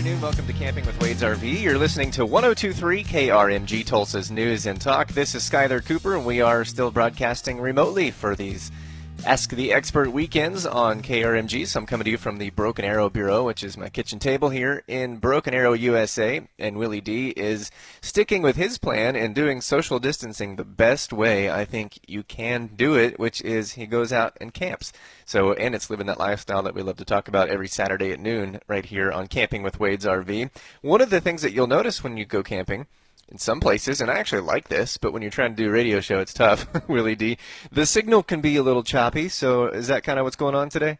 afternoon. Welcome to Camping with Wade's RV. You're listening to 102.3 KRMG, Tulsa's News and Talk. This is Skyler Cooper, and we are still broadcasting remotely for these Ask the Expert weekends on KRMG. So I'm coming to you from the Broken Arrow Bureau, which is my kitchen table here in Broken Arrow, USA. And Willy D is sticking with his plan and doing social distancing the best way I think you can do it, which is he goes out and camps. So, and it's living that lifestyle that we love to talk about every Saturday at noon right here on Camping with Wade's RV. One of the things that you'll notice when you go camping in some places, and I actually like this, but when you're trying to do a radio show, it's tough, Willy D. The signal can be a little choppy, so is that kind of what's going on today?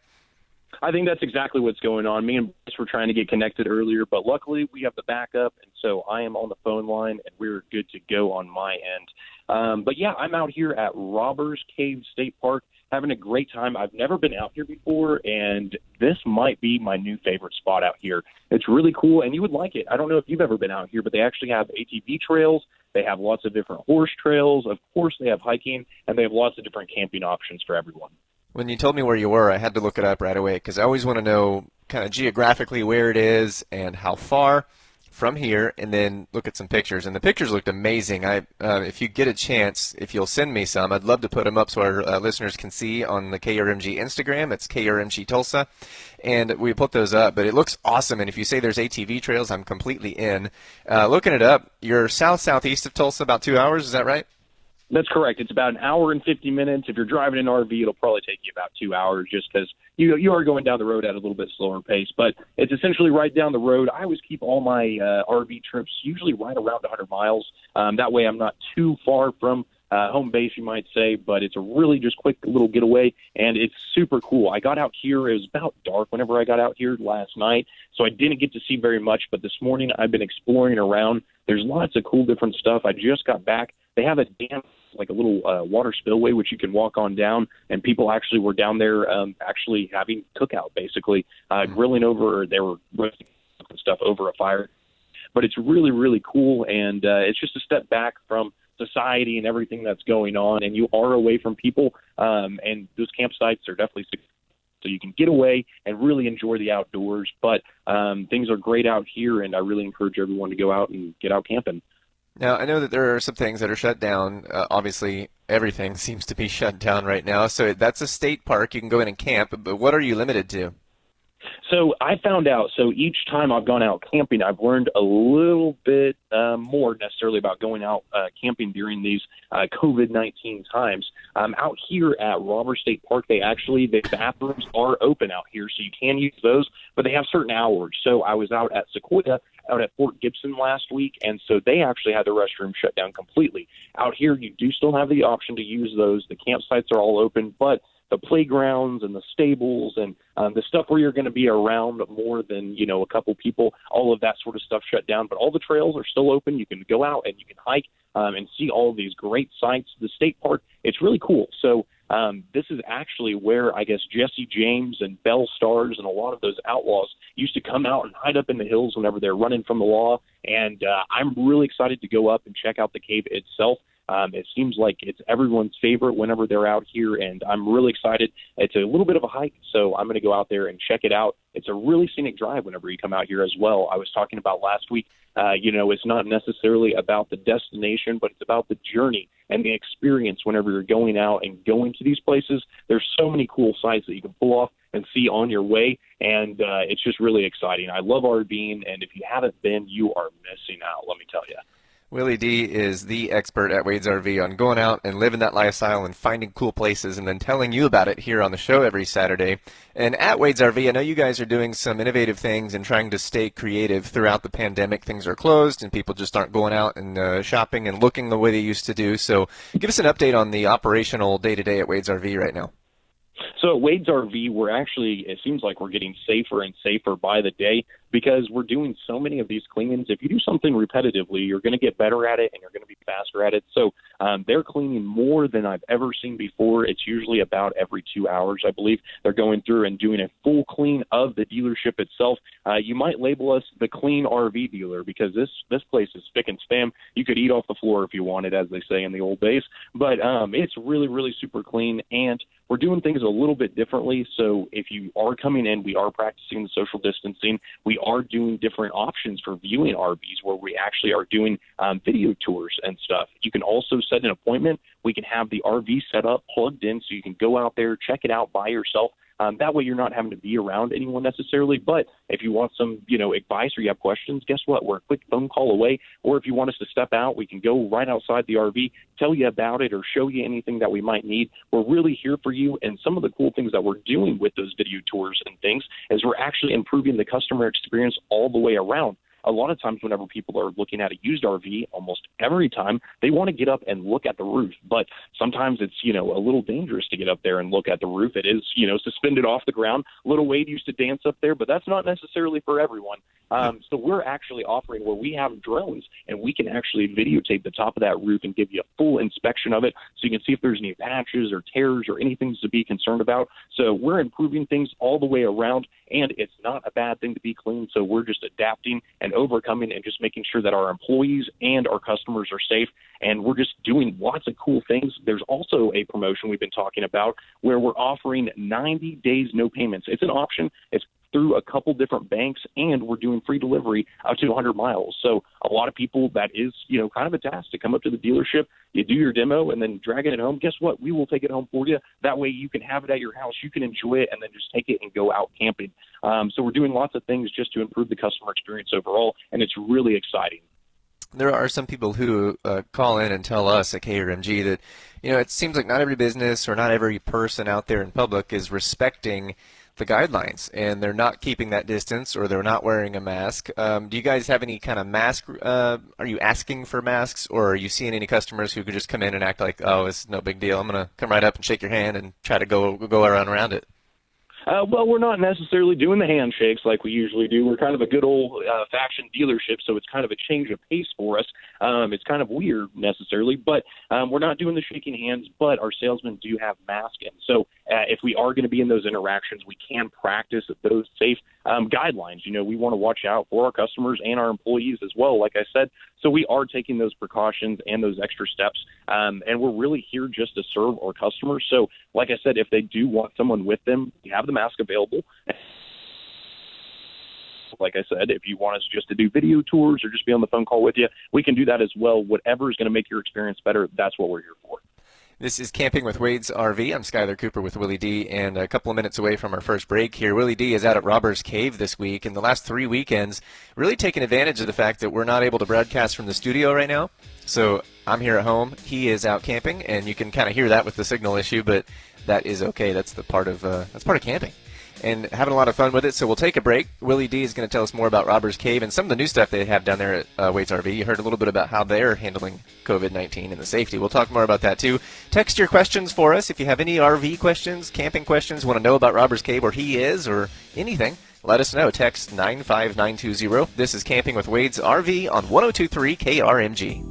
I think that's exactly what's going on. Me and Bryce were trying to get connected earlier, but luckily we have the backup, and so I am on the phone line, and we're good to go on my end. But yeah, I'm out here at Robbers Cave State Park having a great time. I've never been out here before, and this might be my new favorite spot out here. It's really cool, and you would like it. I don't know if you've ever been out here, but they actually have ATV trails. They have lots of different horse trails. Of course, they have hiking, and they have lots of different camping options for everyone. When you told me where you were, I had to look it up right away because I always want to know kind of geographically where it is and how far from here, and then look at some pictures. And the pictures looked amazing. If you get a chance, if you'll send me some, I'd love to put them up so our listeners can see on the KRMG Instagram. It's KRMG Tulsa, and we put those up. But it looks awesome, and if you say there's ATV trails, I'm completely in. Looking it up, you're southeast of Tulsa, about 2 hours. Is that right? That's correct. It's about an hour and 50 minutes. If you're driving an RV, it'll probably take you about 2 hours just because you are going down the road at a little bit slower pace. But it's essentially right down the road. I always keep all my RV trips usually right around 100 miles. That way I'm not too far from home base, you might say, but it's a really just quick little getaway, and it's super cool. I got out here, it was about dark whenever I got out here last night, so I didn't get to see very much, but this morning I've been exploring around. There's lots of cool different stuff. I just got back. They have a dam, like a little water spillway, which you can walk on down, and people actually were down there actually having cookout, basically, grilling over, they were roasting stuff over a fire. But it's really, really cool, and it's just a step back from society and everything that's going on, and you are away from people, and those campsites are definitely so you can get away and really enjoy the outdoors. But things are great out here, and I really encourage everyone to go out and get out camping. Now, I know that there are some things that are shut down. Obviously, everything seems to be shut down right now. So that's a state park. You can go in and camp, but what are you limited to? So I found out, so each time I've gone out camping, I've learned a little bit more necessarily about going out camping during these COVID-19 times. Out here at Robbers State Park, the bathrooms are open out here, so you can use those, but they have certain hours. So I was out at Sequoia, out at Fort Gibson last week, and so they actually had the restroom shut down completely. Out here, you do still have the option to use those. The campsites are all open, but the playgrounds and the stables and the stuff where you're going to be around more than, a couple people, all of that sort of stuff shut down. But all the trails are still open. You can go out and you can hike and see all of these great sights. The state park, it's really cool. So this is actually where, I guess, Jesse James and Belle Stars and a lot of those outlaws used to come out and hide up in the hills whenever they're running from the law. And I'm really excited to go up and check out the cave itself. It seems like it's everyone's favorite whenever they're out here, and I'm really excited. It's a little bit of a hike, so I'm going to go out there and check it out. It's a really scenic drive whenever you come out here as well. I was talking about last week, it's not necessarily about the destination, but it's about the journey and the experience whenever you're going out and going to these places. There's so many cool sights that you can pull off and see on your way, and it's just really exciting. I love RVing, and if you haven't been, you are missing out, let me tell you. Willy D is the expert at Wade's RV on going out and living that lifestyle and finding cool places and then telling you about it here on the show every Saturday. And at Wade's RV, I know you guys are doing some innovative things and trying to stay creative throughout the pandemic. Things are closed and people just aren't going out and shopping and looking the way they used to do. So give us an update on the operational day-to-day at Wade's RV right now. So at Wade's RV, it seems like we're getting safer and safer by the day because we're doing so many of these cleanings. If you do something repetitively, you're going to get better at it and you're going to be faster at it. So they're cleaning more than I've ever seen before. It's usually about every 2 hours, I believe. They're going through and doing a full clean of the dealership itself. You might label us the clean RV dealer because this place is spick and span. You could eat off the floor if you wanted, as they say in the old days. But it's really, really super clean, and we're doing things a little bit differently. So if you are coming in, we are practicing the social distancing. We are doing different options for viewing RVs where we actually are doing video tours and stuff. You can also set an appointment. We can have the RV set up, plugged in, so you can go out there, check it out by yourself. That way you're not having to be around anyone necessarily. But if you want some, advice or you have questions, guess what? We're a quick phone call away. Or if you want us to step out, we can go right outside the RV, tell you about it, or show you anything that we might need. We're really here for you. And some of the cool things that we're doing with those video tours and things is we're actually improving the customer experience all the way around. A lot of times whenever people are looking at a used RV, almost every time, they want to get up and look at the roof. But sometimes it's, a little dangerous to get up there and look at the roof. It is, suspended off the ground. Little Wade used to dance up there, but that's not necessarily for everyone. So we're actually offering where we have drones, and we can actually videotape the top of that roof and give you a full inspection of it so you can see if there's any patches or tears or anything to be concerned about. So we're improving things all the way around, and it's not a bad thing to be clean. So we're just adapting and overcoming and just making sure that our employees and our customers are safe. And we're just doing lots of cool things. There's also a promotion we've been talking about where we're offering 90 days no payments. It's an option. It's through a couple different banks, and we're doing free delivery up to 100 miles. So a lot of people, that is, kind of a task to come up to the dealership, you do your demo, and then drag it home. Guess what? We will take it home for you. That way you can have it at your house. You can enjoy it and then just take it and go out camping. So we're doing lots of things just to improve the customer experience overall, and it's really exciting. There are some people who call in and tell us at KRMG that, it seems like not every business or not every person out there in public is respecting the guidelines, and they're not keeping that distance, or they're not wearing a mask. Do you guys have any kind of mask? Are you asking for masks, or are you seeing any customers who could just come in and act like, oh, it's no big deal, I'm going to come right up and shake your hand and try to go around it? Well, we're not necessarily doing the handshakes like we usually do. We're kind of a good old-fashioned dealership, so it's kind of a change of pace for us. It's kind of weird necessarily, but we're not doing the shaking hands, but our salesmen do have masks. And so if we are going to be in those interactions, we can practice those safe guidelines. We want to watch out for our customers and our employees as well, like I said. So we are taking those precautions and those extra steps, and we're really here just to serve our customers. So like I said, if they do want someone with them, we have the mask available. Like I said, if you want us just to do video tours or just be on the phone call with you, we can do that as well. Whatever is going to make your experience better, that's what we're here for. This is Camping with Wade's RV. I'm Skyler Cooper with Willy D, and a couple of minutes away from our first break here. Willy D is out at Robbers Cave this week, and the last 3 weekends really taking advantage of the fact that we're not able to broadcast from the studio right now. So I'm here at home. He is out camping, and you can kind of hear that with the signal issue, but that is okay. That's part of camping, and having a lot of fun with it. So we'll take a break. Willy D is going to tell us more about Robbers Cave and some of the new stuff they have down there at Wade's RV. You heard a little bit about how they're handling COVID-19 and the safety. We'll talk more about that too. Text your questions for us if you have any RV questions, camping questions, want to know about Robbers Cave, where he is, or anything. Let us know. Text 95920. This is Camping with Wade's RV on 102.3 KRMG.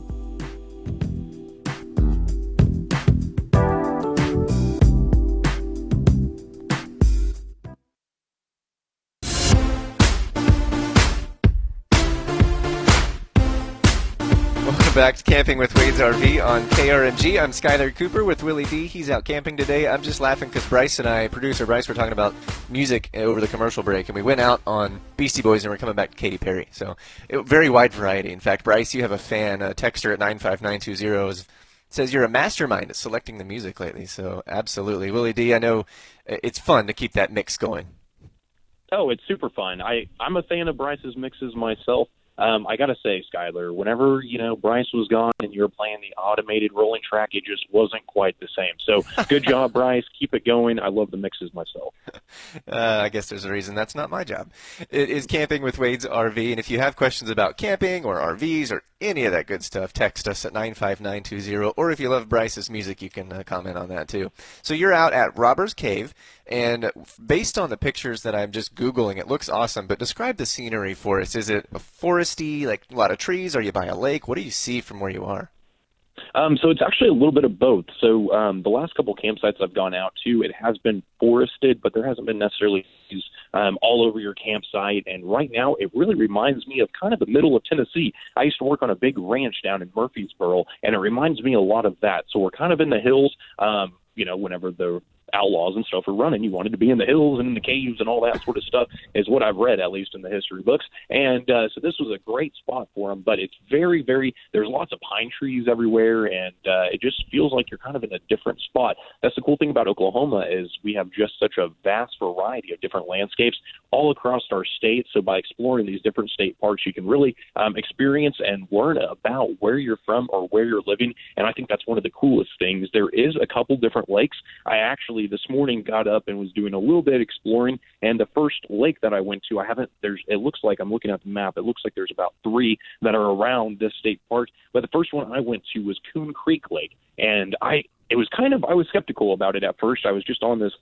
Back to Camping with Wade's RV on KRMG. I'm Skyler Cooper with Willy D. He's out camping today. I'm just laughing because Bryce and I, producer Bryce, were talking about music over the commercial break, and we went out on Beastie Boys and we're coming back to Katy Perry. So very wide variety. In fact, Bryce, you have a fan, a texter at 95920 says you're a mastermind at selecting the music lately. So absolutely. Willy D, I know it's fun to keep that mix going. Oh, it's super fun. I'm a fan of Bryce's mixes myself. I got to say, Skyler, whenever, Bryce was gone and you were playing the automated rolling track, it just wasn't quite the same. So good job, Bryce. Keep it going. I love the mixes myself. I guess there's a reason that's not my job. It is Camping with Wade's RV, and if you have questions about camping or RVs or any of that good stuff, text us at 95920, or if you love Bryce's music, you can comment on that too. So you're out at Robbers Cave, and based on the pictures that I'm just Googling, it looks awesome, but describe the scenery for us. Is it a foresty, like a lot of trees? Are you by a lake? What do you see from where you are? So it's actually a little bit of both. So the last couple campsites I've gone out to, it has been forested, but there hasn't been necessarily trees all over your campsite. And right now, it really reminds me of kind of the middle of Tennessee. I used to work on a big ranch down in Murfreesboro, and it reminds me a lot of that. So we're kind of in the hills, whenever the outlaws and stuff were running. You wanted to be in the hills and in the caves and all that sort of stuff is what I've read, at least in the history books. And so this was a great spot for them, but it's very, very, there's lots of pine trees everywhere, and it just feels like you're kind of in a different spot. That's the cool thing about Oklahoma is we have just such a vast variety of different landscapes all across our state. So by exploring these different state parks, you can really experience and learn about where you're from or where you're living. And I think that's one of the coolest things. There is a couple different lakes. I actually this morning got up and was doing a little bit exploring, and the first lake that I went to, it looks like, I'm looking at the map, it looks like there's about 3 that are around this state park. But the first one I went to was Coon Creek Lake, and I was skeptical about it at first. I was just on this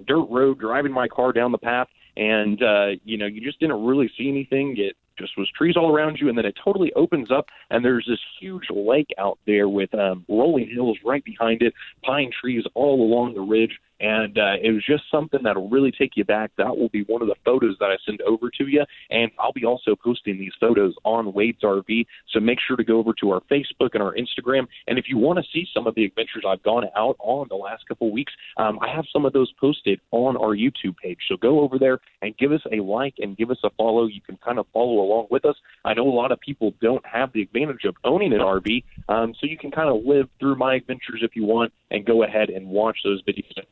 dirt road driving my car down the path, and you just didn't really see anything. It just was trees all around you, and then it totally opens up, and there's this huge lake out there with rolling hills right behind it, pine trees all along the ridge, and it was just something that'll really take you back. That will be one of the photos that I send over to you, and I'll be also posting these photos on Wade's RV, so make sure to go over to our Facebook and our Instagram, and if you want to see some of the adventures I've gone out on the last couple of weeks, I have some of those posted on our YouTube page, so go over there and give us a like and give us a follow. You can kind of follow along with us. I know a lot of people don't have the advantage of owning an RV, so you can kind of live through my adventures if you want and go ahead and watch those videos.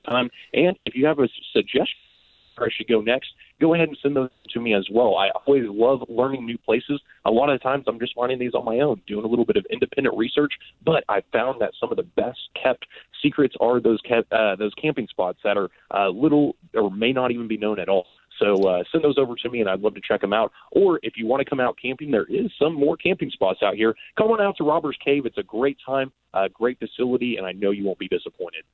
And if you have a suggestion where I should go next, go ahead and send those to me as well. I always love learning new places. A lot of times I'm just finding these on my own, doing a little bit of independent research, but I found that some of the best kept secrets are those camping spots that are little or may not even be known at all. So send those over to me, and I'd love to check them out. Or if you want to come out camping, there is some more camping spots out here. Come on out to Robbers Cave. It's a great time, great facility, and I know you won't be disappointed.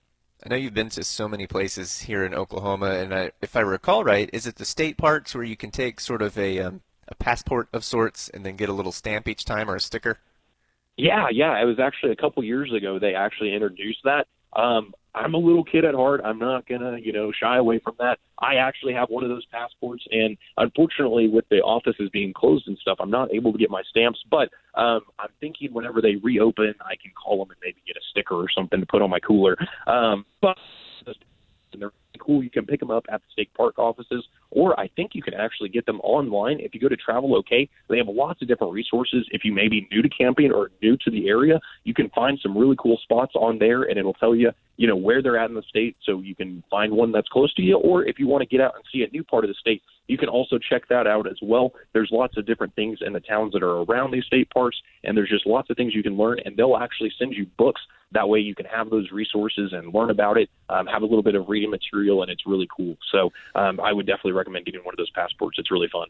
I know you've been to so many places here in Oklahoma, and if I recall right, is it the state parks where you can take sort of a passport of sorts and then get a little stamp each time or a sticker? Yeah. It was actually a couple years ago they actually introduced that. I'm a little kid at heart. I'm not going to, shy away from that. I actually have one of those passports, and unfortunately with the offices being closed and stuff, I'm not able to get my stamps, but I'm thinking whenever they reopen, I can call them and maybe get a sticker or something to put on my cooler. But they're cool. You can pick them up at the state park offices, or I think you can actually get them online. If you go to Travel OK, they have lots of different resources. If you may be new to camping or new to the area, you can find some really cool spots on there, and it'll tell you, where they're at in the state, so you can find one that's close to you. Or if you want to get out and see a new part of the state, you can also check that out as well. There's lots of different things in the towns that are around these state parks, and there's just lots of things you can learn, and they'll actually send you books. That way you can have those resources and learn about it, have a little bit of reading material, and it's really cool. So I would definitely recommend getting one of those passports. It's really fun.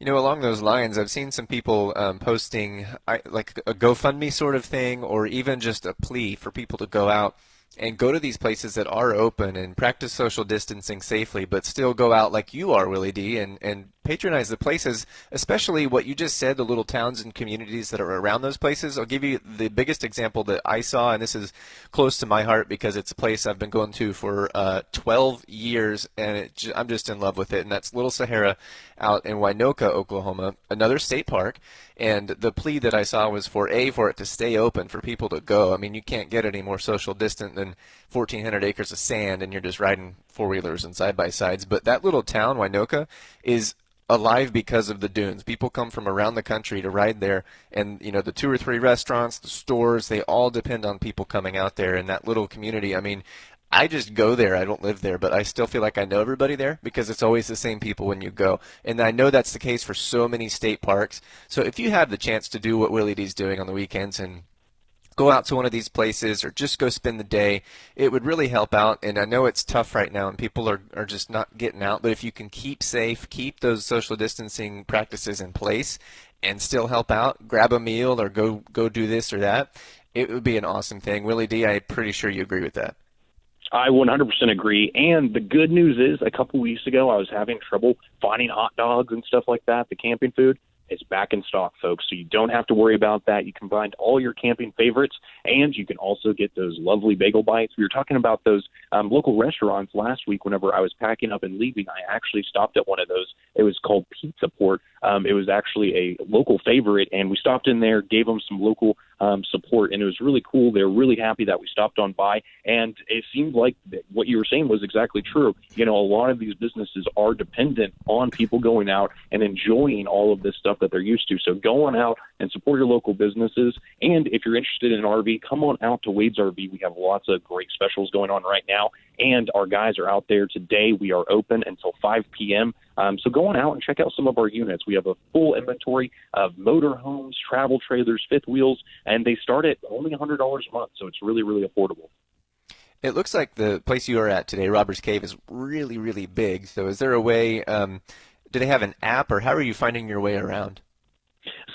Along those lines, I've seen some people posting like a GoFundMe sort of thing, or even just a plea for people to go out and go to these places that are open and practice social distancing safely, but still go out like you are, Willy D, and patronize the places, especially what you just said, the little towns and communities that are around those places. I'll give you the biggest example that I saw, and this is close to my heart because it's a place I've been going to for 12 years, and I'm just in love with it, and that's Little Sahara out in Winoka, Oklahoma, another state park. And the plea that I saw was for it to stay open, for people to go. I mean, you can't get any more social distant than 1,400 acres of sand, and you're just riding four-wheelers and side-by-sides. But that little town, Winoka, is alive because of the dunes. People come from around the country to ride there, and the 2 or 3 restaurants, the stores, they all depend on people coming out there in that little community. I mean, I just go there. I don't live there, but I still feel like I know everybody there because it's always the same people when you go. And I know that's the case for so many state parks. So if you have the chance to do what Willy D's doing on the weekends and go out to one of these places or just go spend the day, it would really help out. And I know it's tough right now and people are just not getting out, but if you can keep safe, keep those social distancing practices in place and still help out, grab a meal or go do this or that, it would be an awesome thing. Willy D, I'm pretty sure you agree with that. I 100% agree. And the good news is a couple weeks ago I was having trouble finding hot dogs and stuff like that, the camping food. It's back in stock, folks, so you don't have to worry about that. You can find all your camping favorites, and you can also get those lovely bagel bites. We were talking about those local restaurants last week. Whenever I was packing up and leaving, I actually stopped at one of those. It was called Pizza Port. It was actually a local favorite, and we stopped in there, gave them some local support, and it was really cool. They were really happy that we stopped on by, and it seemed like what you were saying was exactly true. A lot of these businesses are dependent on people going out and enjoying all of this stuff that they're used to. So go on out and support your local businesses, and if you're interested in an RV, come on out to Wade's RV. We have lots of great specials going on right now, and our guys are out there today. We are open until 5 p.m., so go on out and check out some of our units. We have a full inventory of motorhomes, travel trailers, fifth wheels, and they start at only $100 a month, so it's really, really affordable. It looks like the place you are at today, Robbers Cave, is really, really big. So is there a way, do they have an app, or how are you finding your way around?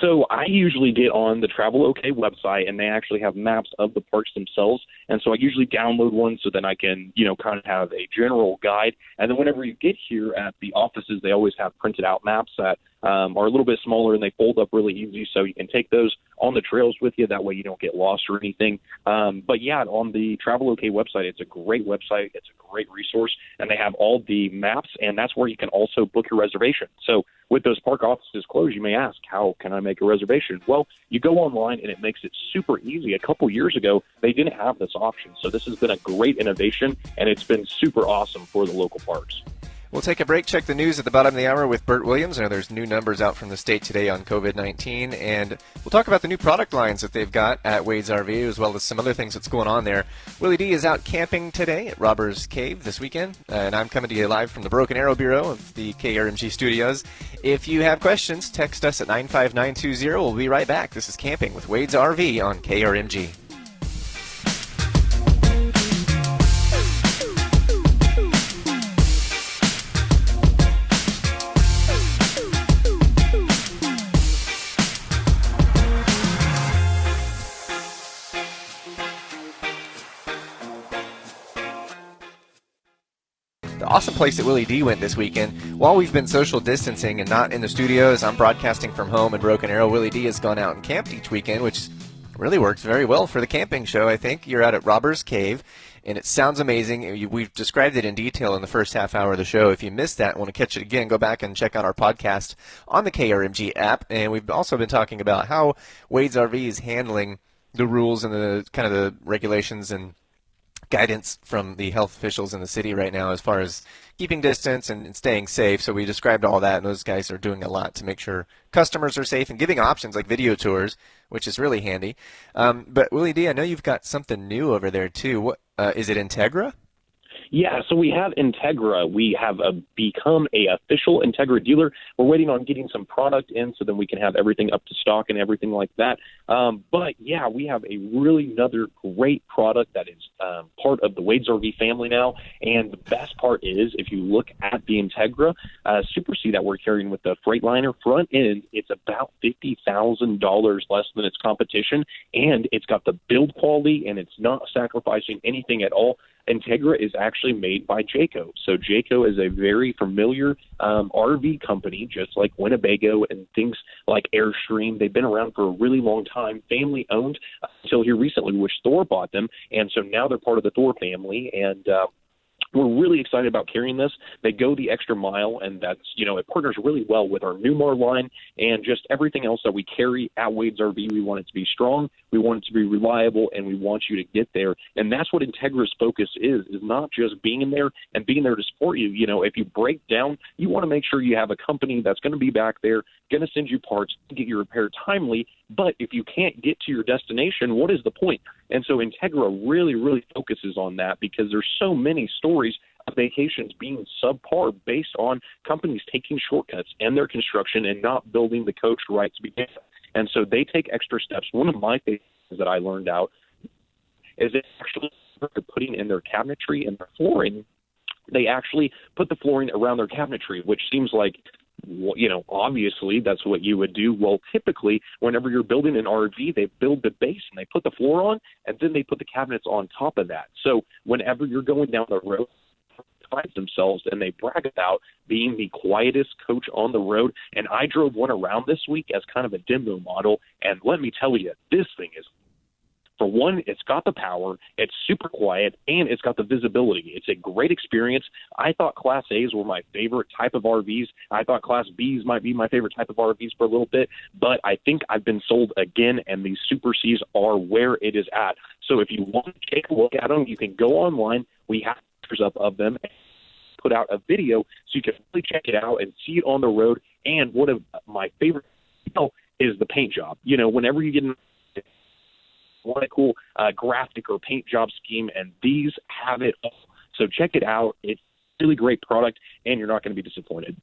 So I usually get on the Travel OK website, and they actually have maps of the parks themselves. And so I usually download one so then I can, kind of have a general guide. And then whenever you get here at the offices, they always have printed out maps that are a little bit smaller, and they fold up really easy, so you can take those on the trails with you. That way you don't get lost or anything. But yeah, on the Travel OK website, it's a great website. It's a great resource, and they have all the maps, and that's where you can also book your reservation. So with those park offices closed, you may ask, how can I make a reservation? Well, you go online, and it makes it super easy. A couple years ago, they didn't have this option. So this has been a great innovation, and it's been super awesome for the local parks. We'll take a break, check the news at the bottom of the hour with Bert Williams. I know there's new numbers out from the state today on COVID-19, and we'll talk about the new product lines that they've got at Wade's RV, as well as some other things that's going on there. Willy D is out camping today at Robbers Cave this weekend, and I'm coming to you live from the Broken Arrow Bureau of the KRMG studios. If you have questions, text us at 95920. We'll be right back. This is Camping with Wade's RV on KRMG. Awesome place that Willy D went this weekend. While we've been social distancing and not in the studios, I'm broadcasting from home in Broken Arrow. Willy D has gone out and camped each weekend, which really works very well for the camping show, I think. You're out at Robbers Cave, and it sounds amazing. We've described it in detail in the first half hour of the show. If you missed that and want to catch it again, go back and check out our podcast on the KRMG app. And we've also been talking about how Wade's RV is handling the rules and the kind of the regulations and guidance from the health officials in the city right now as far as keeping distance and staying safe. So we described all that, and those guys are doing a lot to make sure customers are safe and giving options like video tours, which is really handy. But Willy D, I know you've got something new over there too. What is it, Integra? Yeah, so we have Integra. We have become a official Integra dealer. We're waiting on getting some product in so then we can have everything up to stock and everything like that. But yeah, we have another great product that is part of the Wade's RV family now. And the best part is, if you look at the Integra Super C that we're carrying with the Freightliner front end, it's about $50,000 less than its competition, and it's got the build quality, and it's not sacrificing anything at all. Integra is actually made by Jayco. So Jayco is a very familiar RV company, just like Winnebago and things like Airstream. They've been around for a really long time, family owned until here recently, which Thor bought them. And so now they're part of the Thor family. And we're really excited about carrying this. They go the extra mile, and that's, it partners really well with our Newmar line and just everything else that we carry at Wade's RV. We want it to be strong, we want it to be reliable, and we want you to get there. And that's what Integra's focus is not just being in there and being there to support you. If you break down, you want to make sure you have a company that's going to be back there, going to send you parts, get your repair timely. But if you can't get to your destination, what is the point? And so Integra really, really focuses on that, because there's so many stories of vacations being subpar based on companies taking shortcuts in their construction and not building the coach right to begin with. And so they take extra steps. One of my things that I learned out is they actually putting in their cabinetry and their flooring. They actually put the flooring around their cabinetry, which seems like, obviously that's what you would do. Well, typically, whenever you're building an RV, they build the base and they put the floor on, and then they put the cabinets on top of that. So whenever you're going down the road, themselves, and they brag about being the quietest coach on the road. And I drove one around this week as kind of a demo model, and let me tell you, this thing is For one, it's got the power, it's super quiet, and it's got the visibility. It's a great experience. I thought Class A's were my favorite type of RVs. I thought Class B's might be my favorite type of RVs for a little bit, but I think I've been sold again, and these Super C's are where it is at. So if you want to take a look at them, you can go online. We have pictures up of them and put out a video so you can really check it out and see it on the road. And one of my favorite is the paint job. You know, whenever you get one cool graphic or paint job scheme, and these have it all. So check it out. It's a really great product, and you're not going to be disappointed.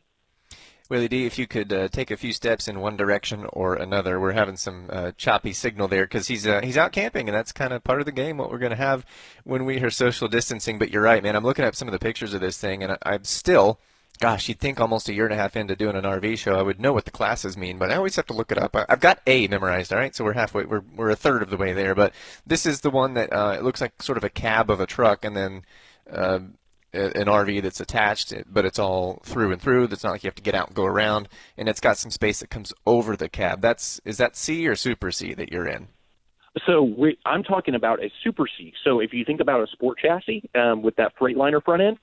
Willie D, if you could take a few steps in one direction or another. We're having some choppy signal there because he's out camping, and that's kind of part of the game, what we're going to have when we are social distancing. But you're right, man. I'm looking at some of the pictures of this thing, and I'm still, gosh, you'd think almost a year and a half into doing an RV show, I would know what the classes mean, but I always have to look it up. I've got A memorized, all right, so we're halfway. We're a third of the way there, but this is the one that it looks like sort of a cab of a truck, and then an RV that's attached, but it's all through and through. It's not like you have to get out and go around, and it's got some space that comes over the cab. Is that C or Super C that you're in? So I'm talking about a Super C. So if you think about a sport chassis with that Freightliner front end,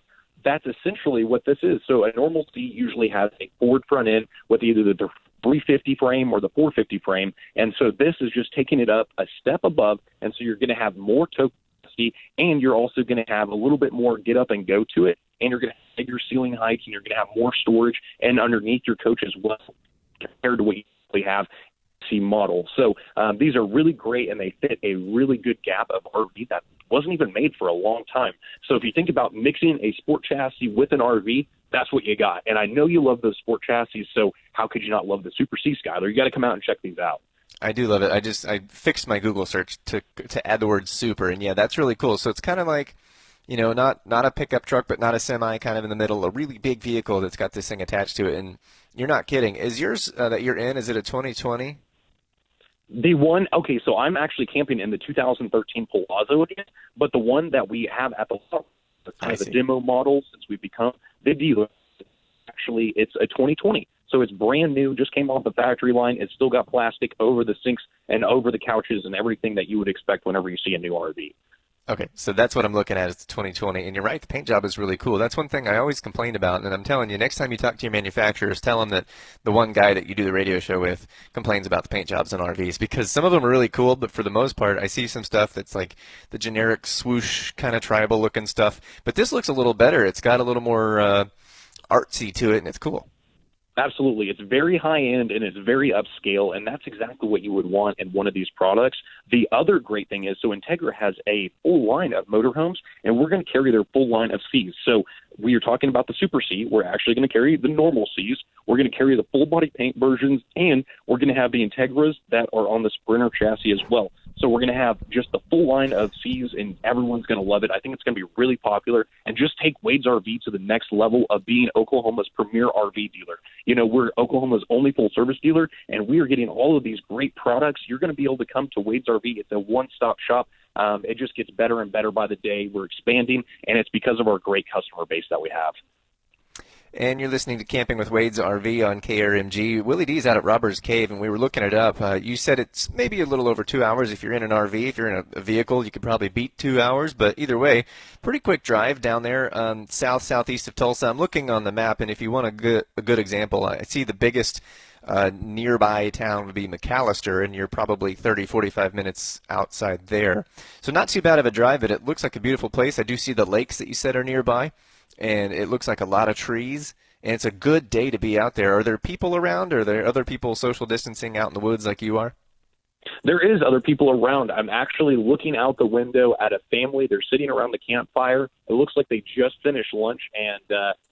that's essentially what this is. So a normal C usually has a Ford front end with either the 350 frame or the 450 frame, and so this is just taking it up a step above, and so you're going to have more tow capacity, and you're also going to have a little bit more get up and go to it, and you're going to have bigger ceiling heights, and you're going to have more storage and underneath your coach as well compared to what you usually have C model. So these are really great, and they fit a really good gap of RV that wasn't even made for a long time. So if you think about mixing a sport chassis with an RV, that's what you got. And I know you love those sport chassis, so how could you not love the Super C, Skyler? You got to come out and check these out. I do love it. I fixed my Google search to add the word super, and yeah, that's really cool. So it's kind of like, you know, not a pickup truck, but not a semi, kind of in the middle, a really big vehicle that's got this thing attached to it. And you're not kidding. Is yours that you're in, is it a 2020? The one, okay, so I'm actually camping in the 2013 Palazzo again, but the one that we have at the kind of the demo model since we've become the dealer, actually it's a 2020. So it's brand new, just came off the factory line. It's still got plastic over the sinks and over the couches and everything that you would expect whenever you see a new RV. Okay, so that's what I'm looking at is the 2020, and you're right, the paint job is really cool. That's one thing I always complained about, and I'm telling you, next time you talk to your manufacturers, tell them that the one guy that you do the radio show with complains about the paint jobs on RVs, because some of them are really cool, but for the most part, I see some stuff that's like the generic swoosh kind of tribal-looking stuff, but this looks a little better. It's got a little more artsy to it, and it's cool. Absolutely. It's very high-end and it's very upscale, and that's exactly what you would want in one of these products. The other great thing is, so Integra has a full line of motorhomes, and we're going to carry their full line of Cs. So we are talking about the Super C. We're actually going to carry the normal Cs. We're going to carry the full-body paint versions, and we're going to have the Integras that are on the Sprinter chassis as well. So we're going to have just the full line of Cs, and everyone's going to love it. I think it's going to be really popular and just take Wade's RV to the next level of being Oklahoma's premier RV dealer. You know, we're Oklahoma's only full-service dealer, and we are getting all of these great products. You're going to be able to come to Wade's RV. It's a one-stop shop. It just gets better and better by the day. We're expanding, and it's because of our great customer base that we have. And you're listening to Camping with Wade's RV on KRMG. Willie D's out at Robbers Cave, and we were looking it up. You said it's maybe a little over 2 hours if you're in an RV. If you're in a vehicle, you could probably beat 2 hours. But either way, pretty quick drive down there southeast of Tulsa. I'm looking on the map, and if you want a good example, I see the biggest nearby town would be McAllister, and you're probably 45 minutes outside there. So not too bad of a drive, but it looks like a beautiful place. I do see the lakes that you said are nearby, and it looks like a lot of trees, and it's a good day to be out there. Are there people around, or are there other people social distancing out in the woods like you are? There is other people around. I'm actually looking out the window at a family. They're sitting around the campfire. It looks like they just finished lunch, and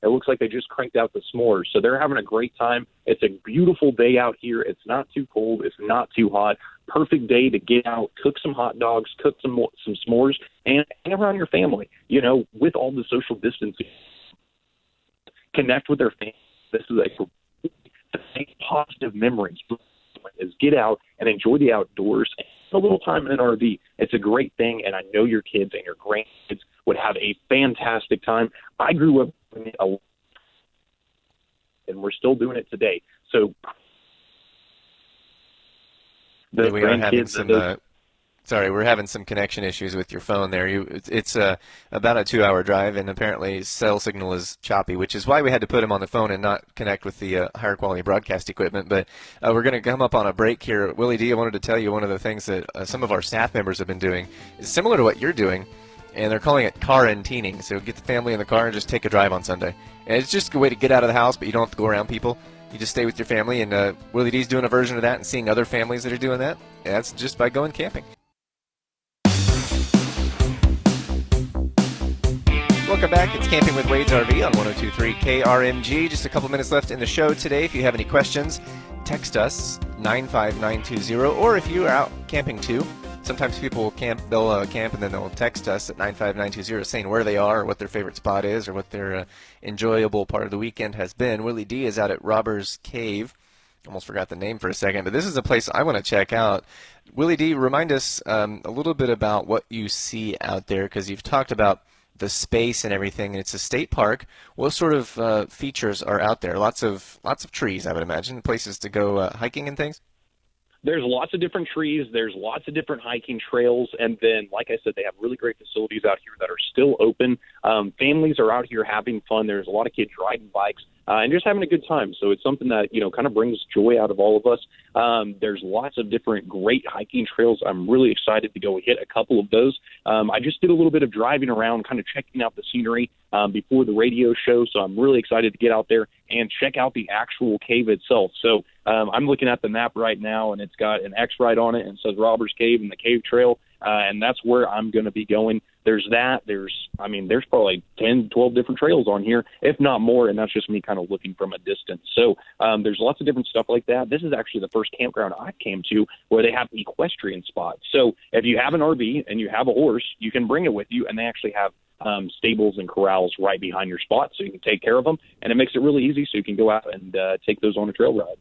it looks like they just cranked out the s'mores. So they're having a great time. It's a beautiful day out here. It's not too cold. It's not too hot. Perfect day to get out, cook some hot dogs, cook some s'mores, and hang around your family. You know, with all the social distancing, connect with their family. This is a positive memories. Is get out and enjoy the outdoors and a little time in an RV. It's a great thing, and I know your kids and your grandkids would have a fantastic time. I grew up doing it a lot, and we're still doing it today. So we are having some Sorry, we're having some connection issues with your phone there. It's about a 2-hour drive, and apparently cell signal is choppy, which is why we had to put him on the phone and not connect with the higher quality broadcast equipment. But we're going to come up on a break here. Willie D, I wanted to tell you one of the things that some of our staff members have been doing is similar to what you're doing, and they're calling it quarantining. So get the family in the car and just take a drive on Sunday. And it's just a way to get out of the house, but you don't have to go around people. You just stay with your family, and Willie D's doing a version of that and seeing other families that are doing that. And that's just by going camping. Welcome back. It's Camping with Wade's RV on 102.3 KRMG. Just a couple minutes left in the show today. If you have any questions, text us 95920. Or if you are out camping too, sometimes people will camp. They'll camp and then they'll text us at 95920 saying where they are, or what their favorite spot is, or what their enjoyable part of the weekend has been. Willie D is out at Robbers Cave. Almost forgot the name for a second, but this is a place I want to check out. Willie D, remind us a little bit about what you see out there, because you've talked about the space and everything, and it's a state park. What sort of features are out there? Lots of trees, I would imagine, places to go hiking and things? There's lots of different trees. There's lots of different hiking trails. And then, like I said, they have really great facilities out here that are still open. Families are out here having fun. There's a lot of kids riding bikes and just having a good time. So it's something that, kind of brings joy out of all of us. There's lots of different great hiking trails. I'm really excited to go hit a couple of those. I just did a little bit of driving around, kind of checking out the scenery before the radio show. So I'm really excited to get out there and check out the actual cave itself. So I'm looking at the map right now, and it's got an X right on it and says Robbers Cave and the Cave Trail, and that's where I'm going to be going. There's that. There's probably 10, 12 different trails on here, if not more, and that's just me kind of looking from a distance. So there's lots of different stuff like that. This is actually the first campground I came to where they have equestrian spots. So if you have an RV and you have a horse, you can bring it with you, and they actually have stables and corrals right behind your spot, so you can take care of them, and it makes it really easy so you can go out and take those on a trail ride.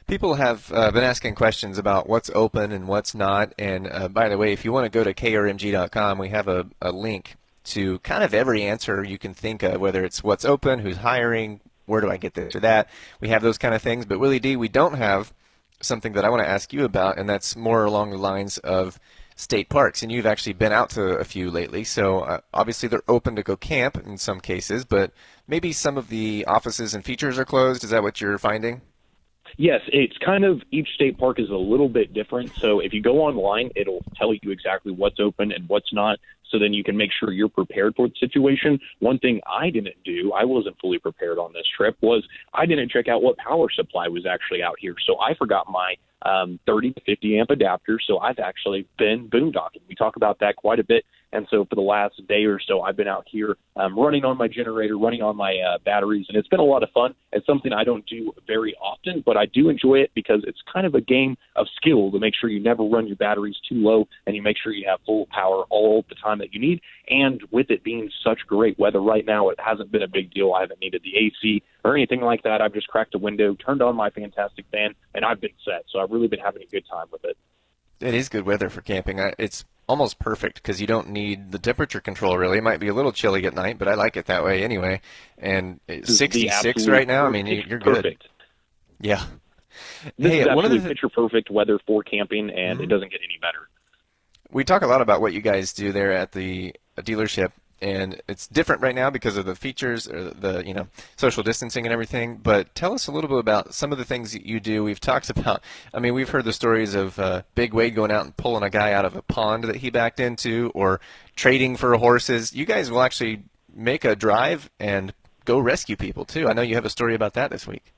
People have been asking questions about what's open and what's not, and by the way, if you want to go to krmg.com, we have a link to kind of every answer you can think of, whether it's what's open, who's hiring, where do I get this or that. We have those kind of things, but Willie D, we don't have something that I want to ask you about, and that's more along the lines of state parks, and you've actually been out to a few lately, so obviously they're open to go camp in some cases, but maybe some of the offices and features are closed. Is that what you're finding? Yes, it's kind of, each state park is a little bit different. So if you go online, it'll tell you exactly what's open and what's not. So then you can make sure you're prepared for the situation. One thing I didn't do, I wasn't fully prepared on this trip, was I didn't check out what power supply was actually out here. So I forgot my 30 to 50 amp adapter. So I've actually been boondocking. We talk about that quite a bit. And so for the last day or so, I've been out here running on my generator, running on my batteries, and it's been a lot of fun. It's something I don't do very often, but I do enjoy it because it's kind of a game of skill to make sure you never run your batteries too low and you make sure you have full power all the time that you need. And with it being such great weather right now, it hasn't been a big deal. I haven't needed the AC or anything like that. I've just cracked a window, turned on my fantastic fan, and I've been set. So I've really been having a good time with it. It is good weather for camping. It's almost perfect because you don't need the temperature control, really. It might be a little chilly at night, but I like it that way anyway. And it's 66 right now. I mean, you're good. Perfect. Yeah. This is absolutely picture-perfect weather for camping, and it doesn't get any better. We talk a lot about what you guys do there at the dealership, and it's different right now because of the features, or the social distancing and everything. But tell us a little bit about some of the things that you do. We've talked about, we've heard the stories of Big Wade going out and pulling a guy out of a pond that he backed into, or trading for horses. You guys will actually make a drive and go rescue people too. I know you have a story about that this week.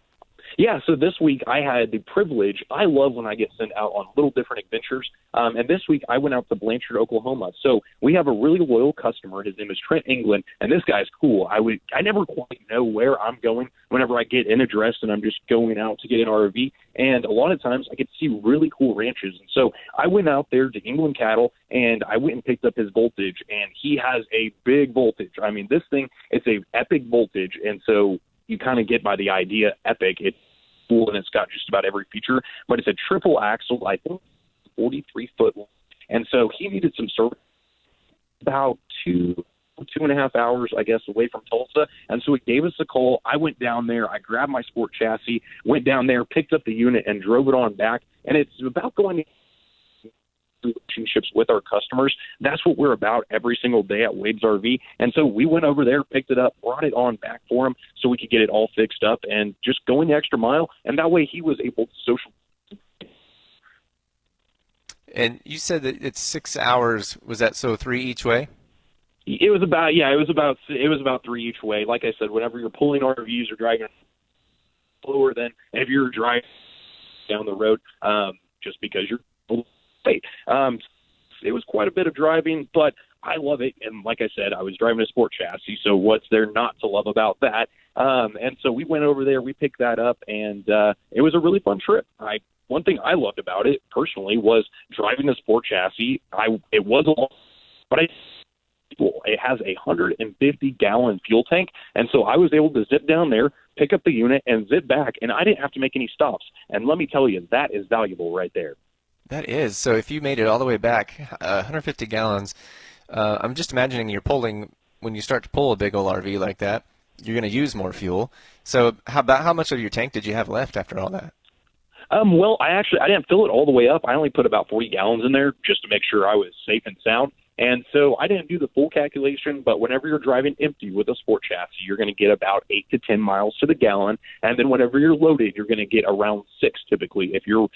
Yeah, so this week I had the privilege. I love when I get sent out on little different adventures. And this week I went out to Blanchard, Oklahoma. So we have a really loyal customer. His name is Trent England, and this guy's cool. I never quite know where I'm going whenever I get in address and I'm just going out to get an RV. And a lot of times I get to see really cool ranches. And so I went out there to England Cattle, and I went and picked up his voltage, and he has a big voltage. I mean, this thing, it's a epic voltage, and so you kind of get by the idea, epic. It's cool, and it's got just about every feature, but it's a triple axle, I think 43 foot long. And so he needed some service about 2.5 hours, I guess, away from Tulsa. And so he gave us a call. I went down there. I grabbed my sport chassis, went down there, picked up the unit, and drove it on back. And it's about going relationships with our customers. That's what we're about every single day at Wade's RV. And so we went over there, picked it up, brought it on back for him so we could get it all fixed up and just going the extra mile. And that way he was able to social. And you said that it's 6 hours. Was that so 3 each way? It was about 3 each way. Like I said, whenever you're pulling RVs or driving slower than if you're driving down the road, just because you're late. It was quite a bit of driving, but I love it. And like I said, I was driving a sport chassis, so what's there not to love about that? And so we went over there, we picked that up, and it was a really fun trip. One thing I loved about it personally was driving the sport chassis. It was a long, but it has a 150-gallon fuel tank, and so I was able to zip down there, pick up the unit, and zip back, and I didn't have to make any stops. And let me tell you, that is valuable right there. That is. So if you made it all the way back, 150 gallons, I'm just imagining when you start to pull a big old RV like that, you're going to use more fuel. So how much of your tank did you have left after all that? Well, I didn't fill it all the way up. I only put about 40 gallons in there just to make sure I was safe and sound. And so I didn't do the full calculation, but whenever you're driving empty with a sport chassis, you're going to get about 8 to 10 miles to the gallon. And then whenever you're loaded, you're going to get around 6 typically if you're,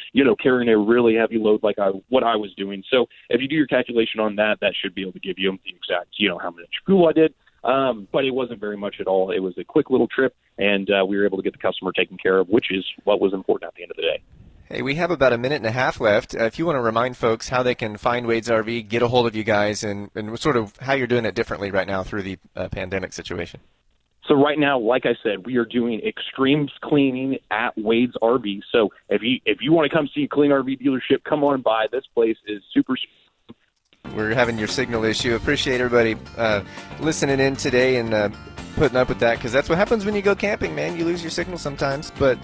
carrying a really heavy load like what I was doing. So if you do your calculation on that, that should be able to give you the exact, how much fuel I did. But it wasn't very much at all. It was a quick little trip, and we were able to get the customer taken care of, which is what was important at the end of the day. Hey, we have about a minute and a half left. If you want to remind folks how they can find Wade's RV, get a hold of you guys, and sort of how you're doing it differently right now through the pandemic situation. So right now, like I said, we are doing extreme cleaning at Wade's RV. So if you want to come see a clean RV dealership, come on by. This place is super. We're having your signal issue. Appreciate everybody listening in today and putting up with that, because that's what happens when you go camping, man. You lose your signal sometimes, but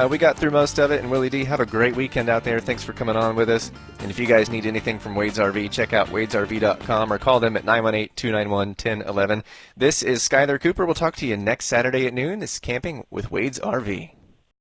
we got through most of it. And Willy D, have a great weekend out there. Thanks for coming on with us. And if you guys need anything from Wade's RV, check out wadesrv.com or call them at 918-291-1011. This is Skyler Cooper. We'll talk to you next Saturday at noon. This is Camping with Wade's RV.